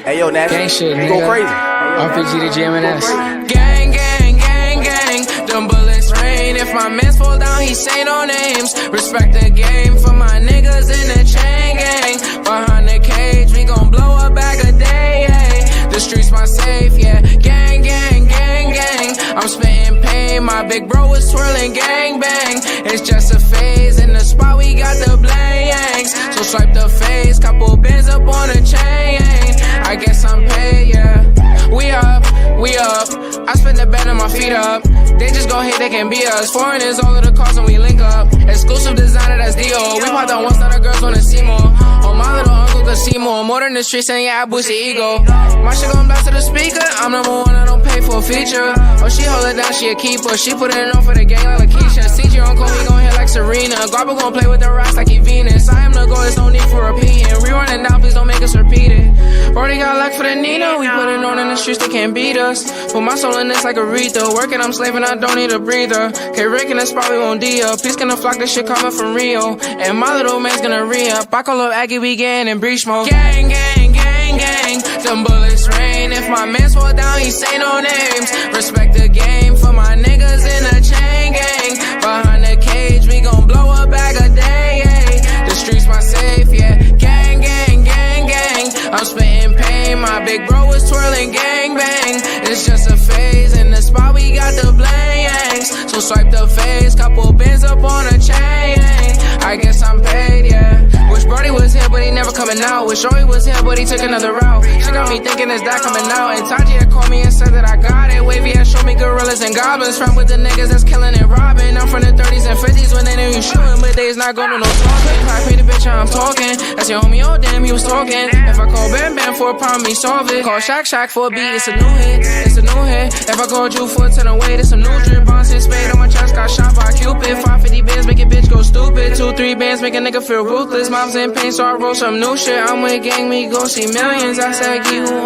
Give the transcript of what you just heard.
Hey yo, Nash, Gang shit, you go nigga. crazy. RPG to GMNS. Gang, gang, gang, gang. Them bullets rain. If my mans fall down, he say no names. Respect the game for my niggas in the chain gang. Behind the cage, we gon' blow a bag a day. Ay. The streets my safe, yeah. Gang, gang, gang, gang. I'm spitting pain. My big bro is twirling gang bang. It's just a phase. In the spot, we got the blangs. So swipe the face. Couple bands up on the chain. I guess I'm paid, yeah. We up. I spend the bed on my feet up. They just gon' hate, they can be us. Foreigners all of the cars when we link up. Exclusive designer, that's Dio. We pop down once, now the girls wanna see more. Oh, my little uncle could see more. More than the streets, and yeah, I boost the ego. My shit gon' blast to the speaker. I'm number one, I don't pay for a feature. Oh, she hold it down, she a keeper. She put it on for the gang like Lakeisha. CG on call, he gon' hit like Serena. Garber gon' play with the rocks like he Venus. I am the goal, there's no need for repeating. We running down, please don't make us repeat it. Already got luck for the Nina. We put it on in the streets, they can't beat us. Put my soul in this like Aretha. Working, I'm slaving, I don't need a breather. K-Rick in the spot, we won't D-up. Please gonna flock, this shit coming from Rio. And my little man's gonna re-up. I call up Aggie, we getting in breach mode. Gang, gang, gang, gang. Them bullets rain. If my mans fall down, he say no names. Respect the game for my niggas in the chain gang. Behind the cage, we gon' blow a bag a day. Ay. The streets my safe, yeah. Gang, gang, gang, gang. I'm spitting pain. My big bro is twirling gang bang. It's just a phase. In the spot, we got the blangs. So swipe the face. Couple bands up on a chain. I guess I'm paid, yeah. Wish Brody was here, but he never coming out. Wish Joey was here, but he took another route. She got me thinking, is that coming out? And Taji had called me and said that I got it. Wavy had showed me gorillas and goblins. From with the niggas that's killing and robbing. I'm from the 30s and 50s when they knew you shooting, but they's not going to no talking. I paid the bitch, I'm talking. That's your homie, oh damn, he was talking. If I call Bam Bam for a problem, he solve it. Call Shaq Shaq for a beat, it's a new hit. It's a new hit. If I called you for a 10 away, there's some new drip. Bonds and spade on my chest, got shot by Cupid. 550 bands make a bitch go stupid. 2-3 bands make a nigga feel ruthless. Mom's in pain, so I wrote some new shit. I'm with gang, we gon' see millions. I said, who